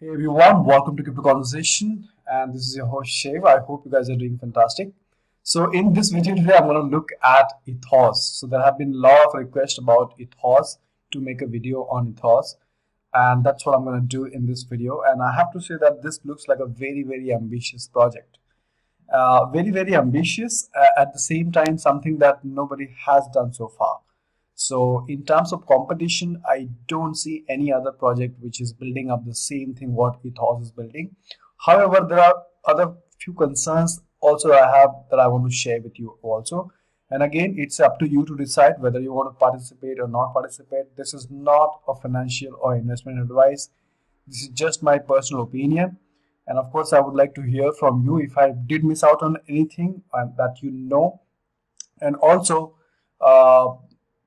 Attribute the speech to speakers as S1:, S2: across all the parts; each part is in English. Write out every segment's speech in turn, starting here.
S1: Hey everyone, welcome to Crypto Conversation, and this is your host Shiv. I hope you guys are doing fantastic. So in this video today, I'm going to look at ETHOS. So there have been a lot of requests about ETHOS to make a video on ETHOS, and that's what I'm going to do in this video. And I have to say that this looks like a very ambitious project. Very ambitious. At the same time, something that nobody has done so far. So in terms of competition, I don't see any other project which is building up the same thing what ETHOS is building. However, there are other few concerns also I have that I want to share with you also. And again, it's up to you to decide whether you want to participate or not participate. This is not a financial or investment advice. This is just my personal opinion. And of course, I would like to hear from you if I did miss out on anything and that you know. And also,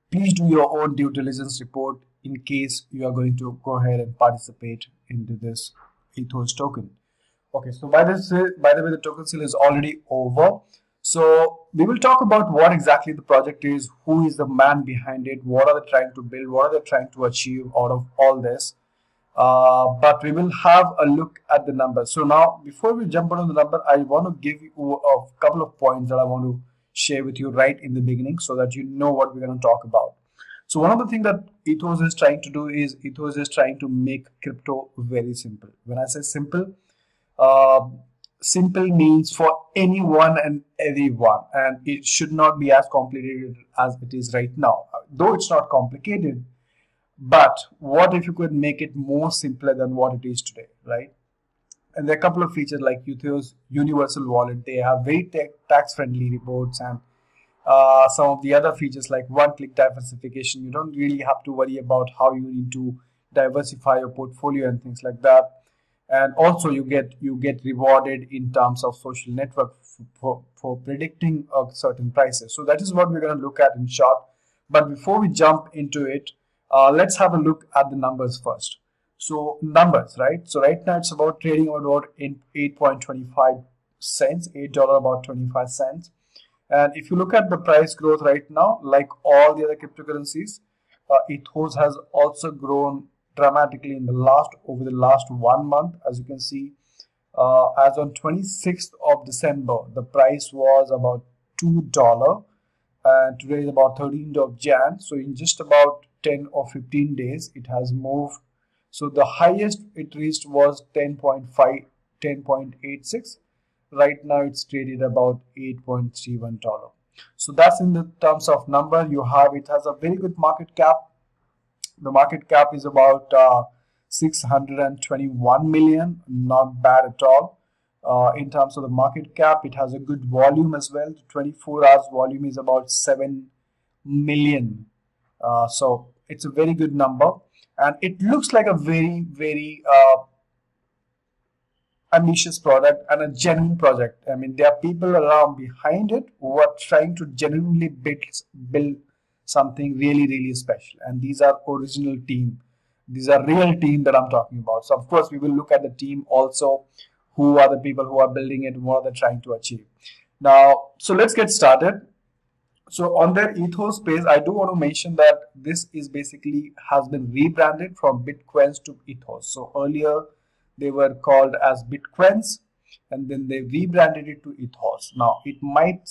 S1: please do your own due diligence report in case you are going to go ahead and participate into this ETHOS token. Okay, so by the way, the token sale is already over. So we will talk about what exactly the project is, who is the man behind it, what are they trying to build, what are they trying to achieve out of all this. But we will have a look at the numbers. So now, before we jump on the number, I want to give you a couple of points that I want to share with you right in the beginning so that you know what we're going to talk about. So one of the things that ETHOS is trying to do is ETHOS is trying to make crypto very simple. When I say simple, simple means for anyone and everyone, and it should not be as complicated as it is right now. Though it's not complicated, but what if you could make it more simpler than what it is today, right? And there are a couple of features like ETHOS Universal Wallet. They have very tax-friendly reports, and some of the other features like one-click diversification. You don't really have to worry about how you need to diversify your portfolio and things like that. And also, you get rewarded in terms of social network for predicting certain prices. So that is what we're going to look at in short. But before we jump into it, let's have a look at the numbers first. So numbers, right? So right now it's about trading about 8.25 cents, $8 about 25 cents. And if you look at the price growth right now, like all the other cryptocurrencies, ETHOS has also grown dramatically in over the last 1 month. As you can see, as on 26th of December, the price was about $2, and today is about 13th of Jan. So in just about 10 or 15 days, it has moved. So the highest it reached was 10.86. Right now it's traded about $8.31. So that's in the terms of number you have. It has a very good market cap. The market cap is about 621 million, not bad at all. In terms of the market cap, it has a good volume as well. The 24 hours volume is about 7 million. So it's a very good number. And it looks like a very ambitious product and a genuine project. I mean, there are people around behind it who are trying to genuinely build something really special. And these are original team. These are real team that I'm talking about. So of course, we will look at the team also. Who are the people who are building it? What are they trying to achieve? Now, so let's get started. So on their ETHOS page, I do want to mention that this is basically has been rebranded from Bitcoins to ETHOS. So earlier they were called as Bitcoins, and then they rebranded it to ETHOS. Now it might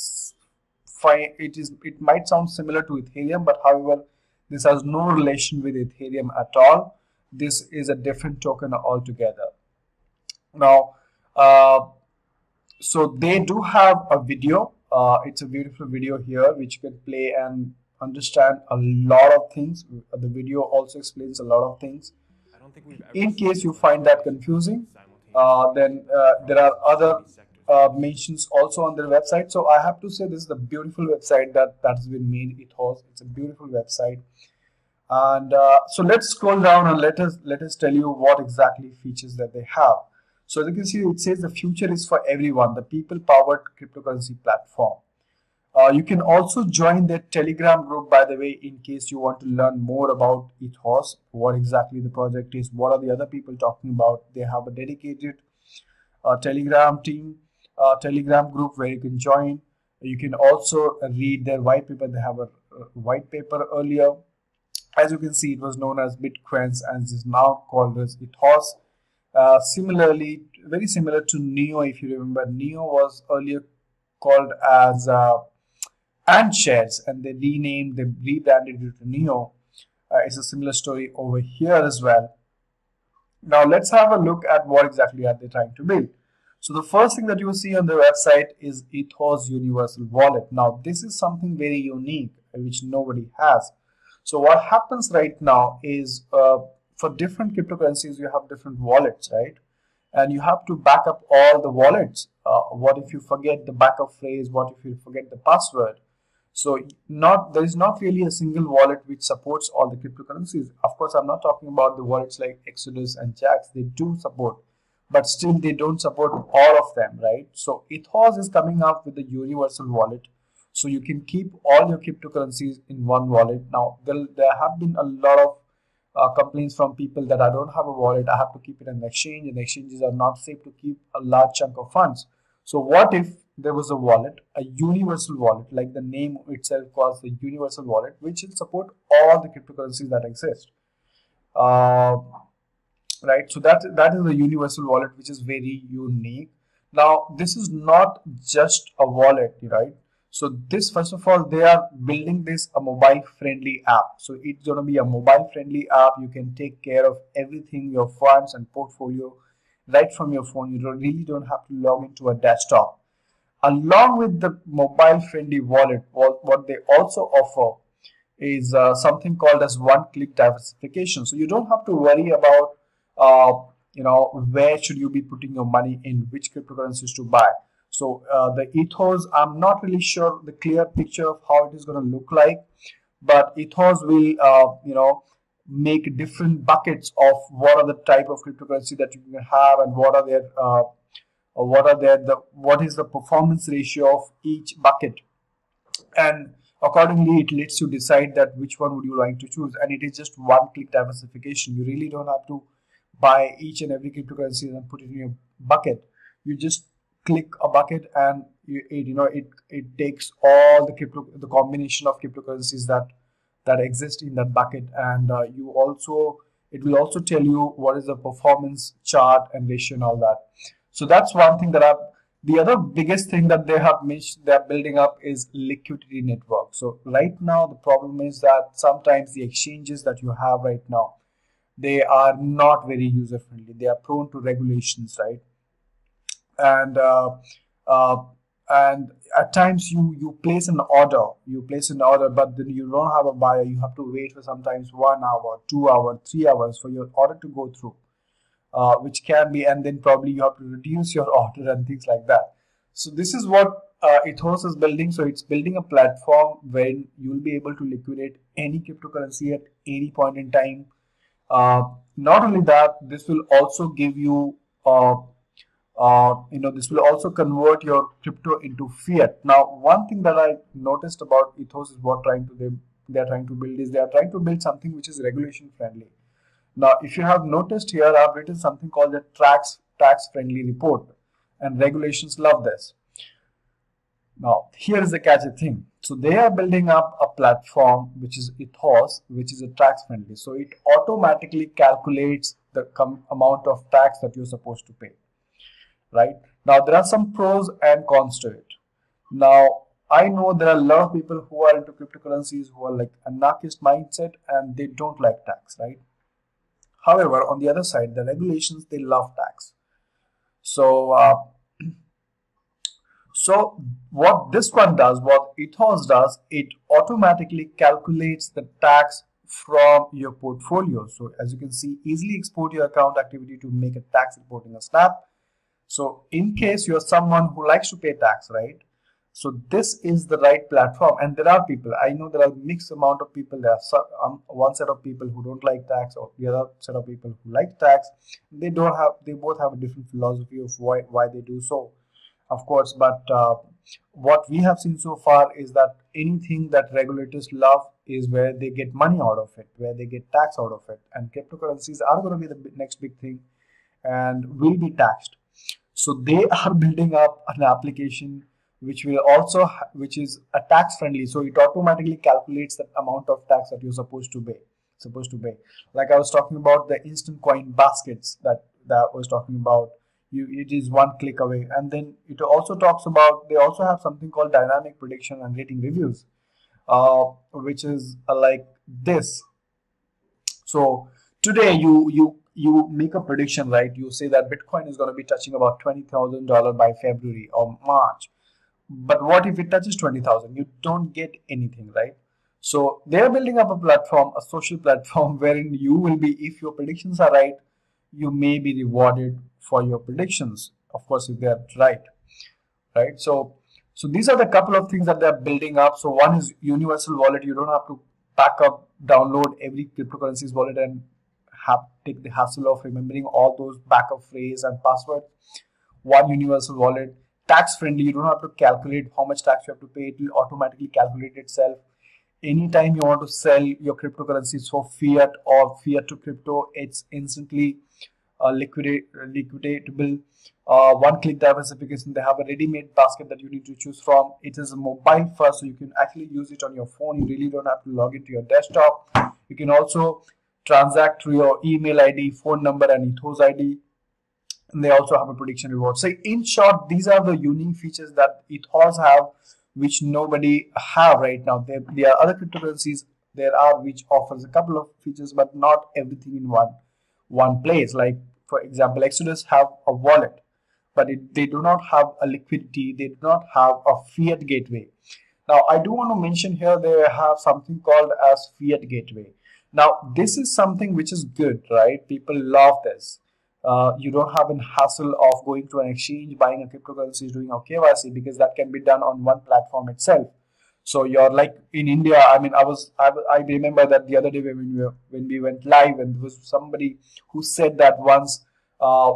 S1: sound similar to Ethereum, but however, this has no relation with Ethereum at all. This is a different token altogether. Now, so they do have a video. It's a beautiful video here which you can play and understand a lot of things. The video also explains a lot of things. In case you find that confusing, then there are other mentions also on their website. So I have to say this is a beautiful website that has been made, ETHOS. It's a beautiful website. And so let's scroll down and let us tell you what exactly features that they have. So as you can see, it says the future is for everyone, the people-powered cryptocurrency platform. You can also join their Telegram group, by the way, in case you want to learn more about ETHOS, what exactly the project is, what are the other people talking about. They have a dedicated Telegram team, Telegram group where you can join. You can also read their white paper. They have a white paper earlier. As you can see, it was known as Bitcoins and is now called as ETHOS. Similarly, very similar to Neo, if you remember, Neo was earlier called as Ant Shares, and they rebranded it to Neo. It's a similar story over here as well. Now let's have a look at what exactly are they trying to build. So the first thing that you will see on the website is ETHOS Universal Wallet. Now this is something very unique which nobody has. So what happens right now is for different cryptocurrencies you have different wallets, right? And you have to back up all the wallets. What if you forget the backup phrase? What if you forget the password? So there is not really a single wallet which supports all the cryptocurrencies. Of course, I'm not talking about the wallets like Exodus and Jax. They do support, but still they don't support all of them, right? So ETHOS is coming up with the universal wallet. So you can keep all your cryptocurrencies in one wallet. Now, there have been a lot of complaints from people that I don't have a wallet, I have to keep it in the exchange, and exchanges are not safe to keep a large chunk of funds. So what if there was a wallet, a universal wallet, like the name itself calls the universal wallet, which will support all the cryptocurrencies that exist. Right, so that is the universal wallet, which is very unique. Now, this is not just a wallet, right? So this, first of all, they are building this a mobile friendly app. So it's going to be a mobile friendly app. You can take care of everything, your funds and portfolio, right from your phone. You really don't have to log into a desktop. Along with the mobile friendly wallet, what they also offer is something called as one-click diversification. So you don't have to worry about where should you be putting your money in, which cryptocurrencies to buy. So the ETHOS, I'm not really sure the clear picture of how it is going to look like, but ETHOS will make different buckets of what are the type of cryptocurrency that you can have, and what is the performance ratio of each bucket, and accordingly it lets you decide that which one would you like to choose. And it is just one click diversification. You really don't have to buy each and every cryptocurrency and put it in your bucket. You just click a bucket and it takes all the combination of cryptocurrencies that exist in that bucket, and it will also tell you what is the performance chart and ratio and all that. So that's one thing the other biggest thing that they're building up is liquidity network. So right now the problem is that sometimes the exchanges that you have right now, they are not very user friendly. They are prone to regulations, right? And at times you place an order, but then you don't have a buyer. You have to wait for sometimes 1 hour, 2 hours, 3 hours for your order to go through, which can be, and then probably you have to reduce your order and things like that. So this is what ETHOS is building. So it's building a platform where you will be able to liquidate any cryptocurrency at any point in time. Not only that, this will also give you this will also convert your crypto into fiat. Now, one thing that I noticed about ETHOS is they are trying to build is they are trying to build something which is regulation friendly. Now, if you have noticed here, I've written something called the tax friendly report, and regulations love this. Now, here is the catchy thing. So they are building up a platform which is ETHOS, which is a tax friendly. So it automatically calculates the amount of tax that you're supposed to pay. Right? Now, there are some pros and cons to it. Now, I know there are a lot of people who are into cryptocurrencies who are like anarchist mindset and they don't like tax, right? However, on the other side, the regulations, they love tax. So, so what this one does, what ETHOS does, it automatically calculates the tax from your portfolio. So as you can see, easily export your account activity to make a tax reporting a snap. So in case you're someone who likes to pay tax, right? So this is the right platform. And there are people, I know there are a mixed amount of people. There are one set of people who don't like tax, or the other set of people who like tax. They both have a different philosophy of why they do so, of course. But what we have seen so far is that anything that regulators love is where they get money out of it, where they get tax out of it. And cryptocurrencies are going to be the next big thing and will be taxed. So they are building up an application which is a tax friendly. So it automatically calculates the amount of tax that you're supposed to pay. Like I was talking about the instant coin baskets that that was talking about it is one click away. And then it also talks about, they also have something called dynamic prediction and rating reviews, which is like this. So today you make a prediction, right? You say that Bitcoin is going to be touching about $20,000 by February or March. But what if it touches 20,000? You don't get anything, right? So they're building up a platform, a social platform, wherein you will be, if your predictions are right, you may be rewarded for your predictions. Of course, if they're right, right? So these are the couple of things that they're building up. So one is universal wallet. You don't have to back up, download every cryptocurrency's wallet and take the hassle of remembering all those backup phrase and password. One universal wallet, tax friendly. You don't have to calculate how much tax you have to pay. It will automatically calculate itself. Anytime you want to sell your cryptocurrencies for fiat or fiat to crypto, it's instantly liquidatable. One-click diversification. They have a ready-made basket that you need to choose from. It is a mobile first, so you can actually use it on your phone. You really don't have to log into your desktop. You can also transact through your email ID, phone number, and ETHOS ID. And they also have a prediction reward. So in short, these are the unique features that ETHOS have, which nobody have right now. There are other cryptocurrencies there are which offers a couple of features, but not everything in one place. Like for example, Exodus have a wallet, but they do not have a liquidity. They do not have a fiat gateway. Now I do want to mention here they have something called as fiat gateway. Now this is something which is good, right? People love this. You don't have a hassle of going to an exchange, buying a cryptocurrency, doing a KYC, because that can be done on one platform itself. So you're like in India. I mean, I remember that the other day when we went live, and there was somebody who said that once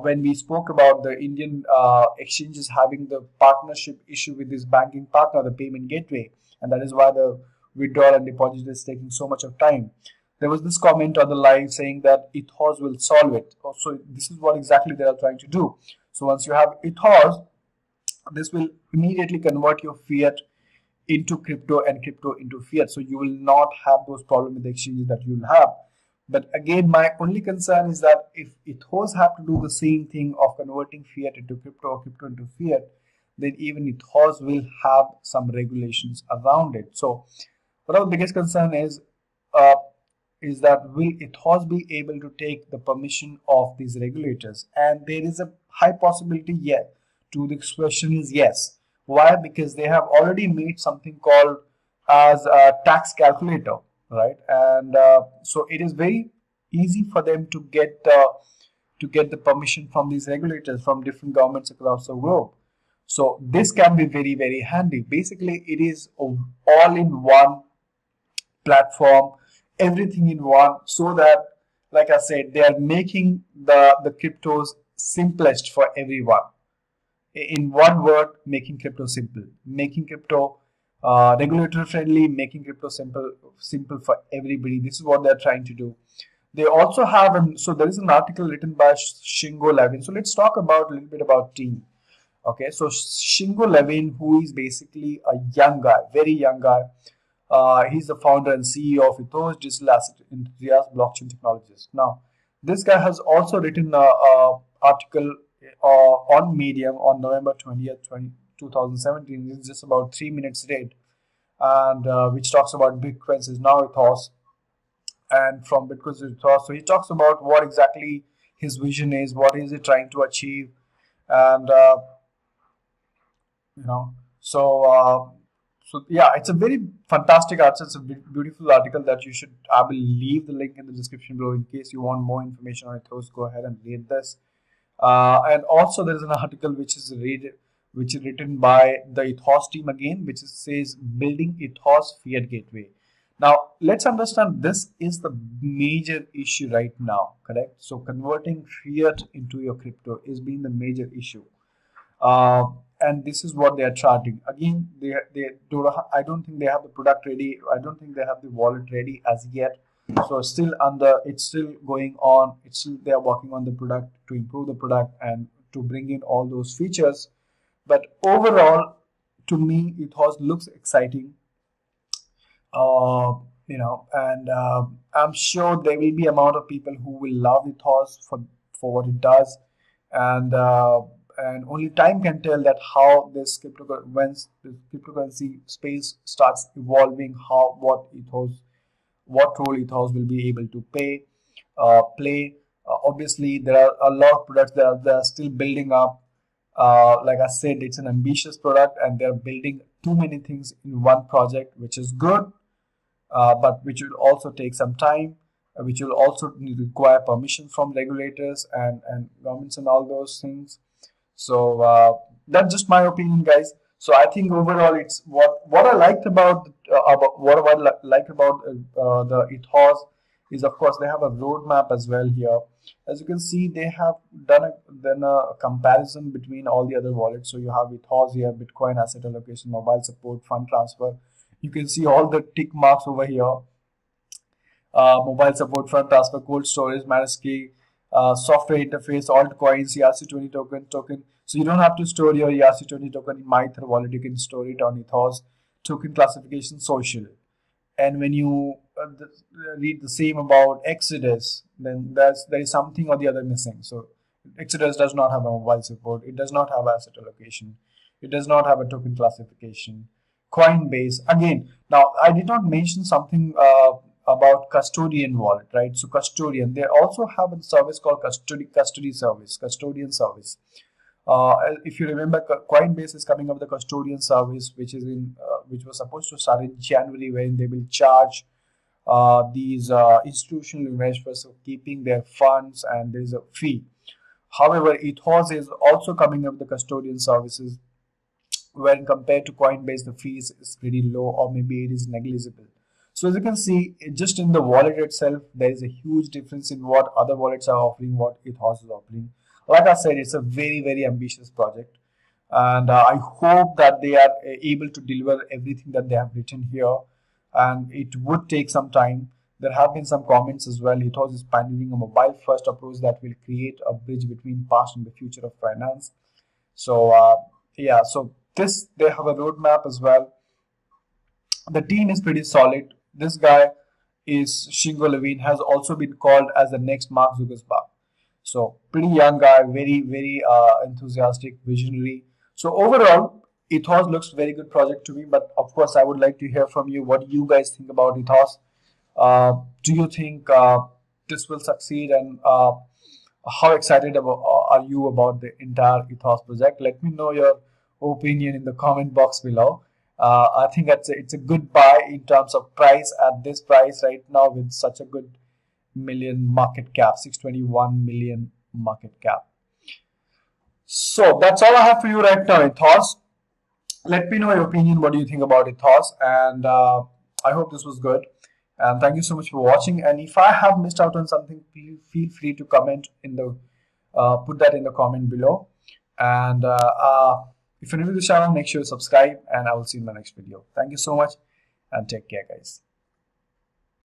S1: when we spoke about the Indian exchanges having the partnership issue with this banking partner, the payment gateway, and that is why the withdrawal and deposit is taking so much of time. There was this comment on the live saying that ETHOS will solve it. So this is what exactly they are trying to do. So once you have ETHOS, this will immediately convert your fiat into crypto and crypto into fiat. So you will not have those problems with the exchanges that you'll have. But again, my only concern is that if ETHOS have to do the same thing of converting fiat into crypto or crypto into fiat, then even ETHOS will have some regulations around it. So one of the biggest concern is that will ETHOS be able to take the permission of these regulators? And there is a high possibility yet to this question is yes. Why? Because they have already made something called as a tax calculator, right? And so it is very easy for them to get the permission from these regulators from different governments across the globe. So this can be very, very handy. Basically, it is all in one platform, everything in one, so that, like I said, they are making the cryptos simplest for everyone. In one word, making crypto simple, making crypto regulator friendly, making crypto simple for everybody. This is what they're trying to do. They also have so there is an article written by Shingo Levin. So let's talk about a little bit about team. Okay, so Shingo Levin, who is basically a young guy, very young guy. He's the founder and CEO of ETHOS, Digital Asset Enthusiast Blockchain Technologies. Now, this guy has also written an article on Medium on November 20th, 2017. It's just about 3 minutes read, and which talks about Bitcoin is now ETHOS, and from Bitcoin to ETHOS. So he talks about what exactly his vision is, what is he trying to achieve, and so yeah, it's a very fantastic article. It's a beautiful article that you should. I will leave the link in the description below in case you want more information on ETHOS. Go ahead and read this. And also there is an article which is written by the ETHOS team again, which says building ETHOS fiat gateway. Now let's understand, this is the major issue right now, correct? So converting fiat into your crypto is being the major issue. And this is what they are charging. Again, I don't think they have the product ready. I don't think they have the wallet ready as yet. So it's still going on. They are working on the product to improve the product and to bring in all those features. But overall, to me, ETHOS looks exciting. And I'm sure there will be amount of people who will love ETHOS for what it does, and only time can tell that how this cryptocurrency space starts evolving, what role ETHOS will be able to play. Obviously, there are a lot of products that are still building up. Like I said, it's an ambitious product, and they're building too many things in one project, which is good, but which will also take some time, which will also require permission from regulators and governments and all those things. So that's just my opinion, guys. So I think overall, it's what I liked about the ETHOS is, of course, they have a roadmap as well here. As you can see, they have done a comparison between all the other wallets. So you have ETHOS, you have Bitcoin, asset allocation, mobile support, fund transfer. You can see all the tick marks over here. Mobile support, fund transfer, cold storage, managed key, software interface, altcoins, ERC20 token. So you don't have to store your ERC20 token in MyEther wallet. You can store it on ETHOS, token classification, social. And when you read the same about Exodus, then there is something or the other missing. So Exodus does not have a mobile support. It does not have asset allocation. It does not have a token classification. Coinbase, again, now I did not mention something about custodian wallet, right? So custodian, they also have a service called custodian service. If you remember, Coinbase is coming up with a custodian service, which was supposed to start in January, when they will charge these institutional investors for keeping their funds, and there is a fee. However, ETHOS is also coming up with the custodian services, when compared to Coinbase, the fees is pretty low, or maybe it is negligible. So as you can see, just in the wallet itself, there is a huge difference in what other wallets are offering, what ETHOS is offering. Like I said, it's a very, very ambitious project, and I hope that they are able to deliver everything that they have written here, and it would take some time. There have been some comments as well. ETHOS is pioneering a mobile-first approach that will create a bridge between past and the future of finance. So yeah, so they have a roadmap as well. The team is pretty solid. This guy is Shingo Levine, has also been called as the next Mark Zuckerberg. So pretty young guy, very, very enthusiastic, visionary. So overall, ETHOS looks very good project to me. But of course, I would like to hear from you. What do you guys think about ETHOS? Do you think this will succeed? And how excited are you about the entire ETHOS project? Let me know your opinion in the comment box below. I think it's a good buy in terms of price. At this price right now, with such a good million market cap, 621 million market cap. So that's all I have for you right now, ETHOS. Let me know your opinion. What do you think about ETHOS? And I hope this was good. And thank you so much for watching. And if I have missed out on something, feel free to comment in the put that in the comment below. And if you're new to the channel, make sure to subscribe, and I will see you in my next video. Thank you so much, and take care, guys.